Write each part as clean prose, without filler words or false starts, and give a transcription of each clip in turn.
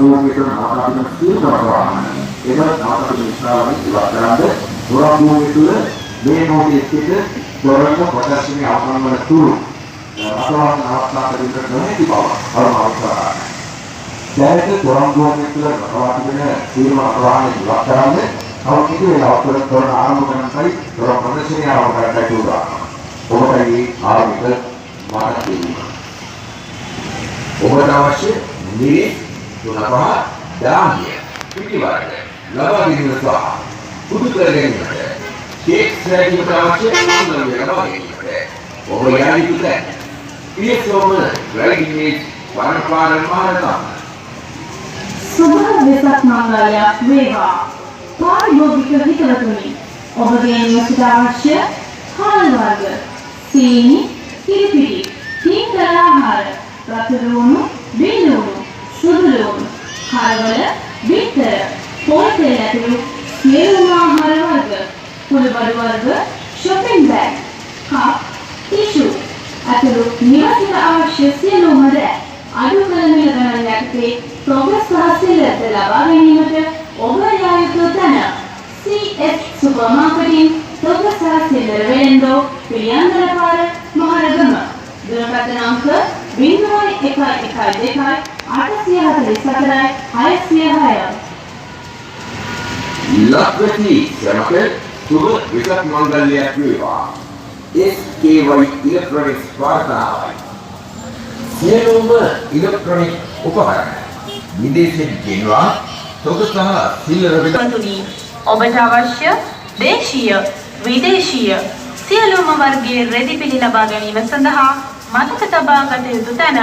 දුරන්දුවකට නවතාගෙන සියලුම එම නවතාගෙන ඉස්ලාමයේ ඉවත්කරනද දුරන්දුවකට මේ මොහොතේ සිට දොරක ප්‍රදර්ශනයේ අවසන් වන තුරු අසවල් නවත්තා දෙන්නට නොහැකි බව අවබෝධ දැනට දුරන්දුවකට නවතාගෙන සියලුම ප්‍රවාහන ඉවත්කරනද අවකිත වේලාවකට තොරණ ආරම්භ කරන්නයි තොරණ ප්‍රදර්ශනය ආරම්භ කරන්නයි උදා. ඔබටයි ආරම්භක මාතෘකාව. ඔබට අවශ්‍ය නිරේ තුනපහ දාහය පිටිවරද ලබා දීම සහ පුදු කර ගැනීමට කේක් සෑදීමට අවශ්‍ය ආන්දරය ලබා ගැනීමට ඔබ යාලි පුතේ පියසෝම වැලගිනේ වරපාර මහරජා සුබ වෙසක් මංගලයක් වේවා. පාරිභෝගික හිතවතුනි, ඔබගේ නිවසට අවශ්‍ය හාල් වර්ග, සීනි, කිරිපිටි, තීන්දර ආහාර, රතුළුණු, බිඳුණු, සුදුළුණු, හරවල, බිත්තර, පොල් තෙල් ඇතුළු සියලුම ආහාර වර්ග, කුළුබඩු වර්ග, shopping bag, කප්, ටිෂු ඇතුළු නිවසට අවශ්‍ය සියලුම දෑ අඩු කළ මිල ගණන් යටතේ ප්‍රෝග්‍රස් සහ සිල්වර්ට ලබා ගැනීමට ඔබ යා යුතු තැන CS සුපර්මාකටින් ප්‍රෝග්‍රස් සහ සිල්වර වෙළෙන්දෝ පිළියන්දල පාර මහරගම දුරකථන අංක 0112 844 606 ලක්වැසි යමක සුබ විසක් මංගල්‍යයක් වේවා. SKY ඉලෙක්ට්‍රොනික්ස් වාර්තාවයි. සියලුම ඉලෙක්ට්‍රොනික උපකරණ විදේශයෙන් ගෙන්වා තොග සහ සිල්වර වෙළඳුනි ඔබට අවශ්‍ය දේශීය විදේශීය සියලුම වර්ගයේ රෙදිපිලි ලබා ගැනීම සඳහා මතක තබා ගත යුතු තැන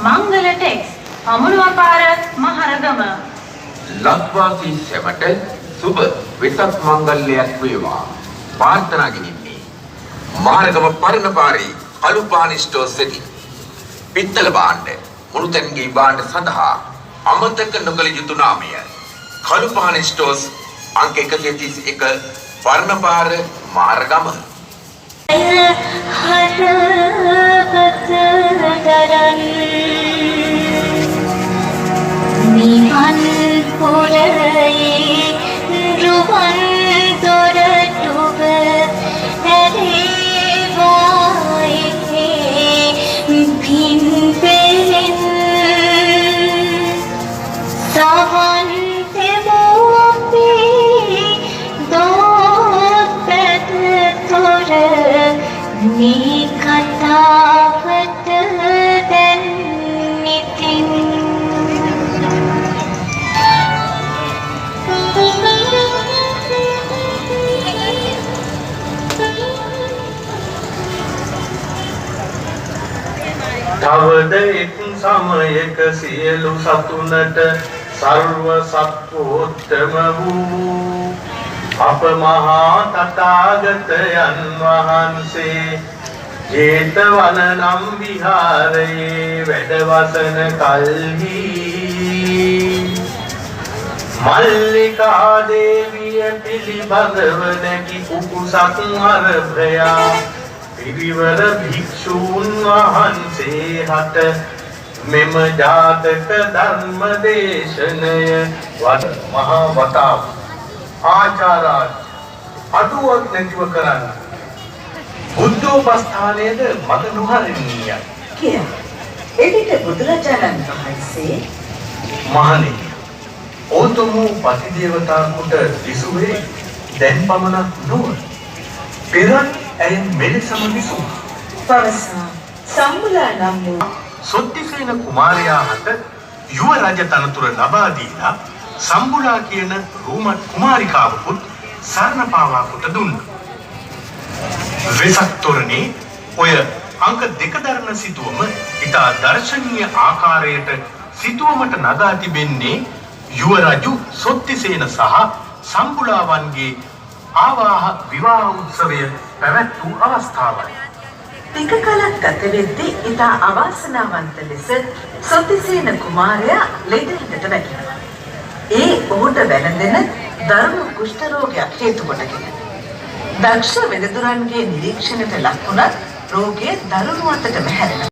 මංගල ටෙක්ස් අමුණුවපාර මහරගම. ලක්වාසී සැමට සුබ වෙසක් මංගල්‍යයක් වේවා. ප්‍රාර්ථනා ගෙනින්නේ මහරගම පරණපාරේ අලුපානි ස්ටෝර් සිටි පිත්තල භාණ්ඩ මුළුතැන්ගේ භාණ්ඩ සඳහා අමතක නොකළ යුතු නාමය කළුපානි ස්ටෝර්ස් අංක 131 පරණපාර මහරගම. නිවන් පුරයේ රුවන් දොරටුව ඇරේවායේ පින් පෙළෙන් සවන් තෙමෝපේ දෝපැත තොර මේ කතාවට දැන් නිතින් තවද එක් සමයක සියලු සතුනට සර්ව සත්වෝත්තම වූ අප මහා තථාගතයන් වහන්සේ ජේතවන නම් විහාරයේ වැඩවසන කල්හි මල්ලිකා දේවිය පිළිබඳව නැකි කුකුසක් අරභයා පිරිවර භික්ෂූන් වහන්සේ හට මෙම ජාතක ධර්ම දේශනය වද මහා වතාව ආචාරාත් අඩුවක් නැතිව කරන්න බුද්ධෝපස්ථානයේද මත නොහරින්නීය කිය. එවිට බුදුරජාණන් වහන්සේ මහණෙනි ඕතුමු පතිදේවතා කුට විසුවේ දැන් පමණක් නොව පෙරත් ඇය මෙලෙසම විසූ පවසා සම්බුලා නම් වූ සොත්තිසේන කුමාරයා හට යුව රජ තනතුර ලබා දීලා සම්බුලා කියන රෝමත් කුමාරිකාවකුත් සරණ පාවා කොට දුන්නා. වෙසක් තොරණේ ඔය අංක 2 දරන සිතුවම ඉතා දර්ශනීය ආකාරයට සිතුවමට නගා තිබෙන්නේ යුව රජු සොත්තිසේන සහ සම්බුලාවන්ගේ ආවාහ විවාහ උත්සවය පැවැත් වූ අවස්ථාවයි. ටික කලක් ගත වෙද්දී ඉතා අවාසනාවන්ත ලෙස සොත්තිසේන කුමාරයා ලෙඩකට වැටෙනවා. ඒ ඔහුට වැළඳෙන දරුණු කුෂ්ඨ රෝගයක් හේතු කොටගෙන දක්ෂ වෙළඳුරන්ගේ නිරීක්ෂණයට ලක් වුණත් රෝගය දරුණු අතට හැරෙනවා.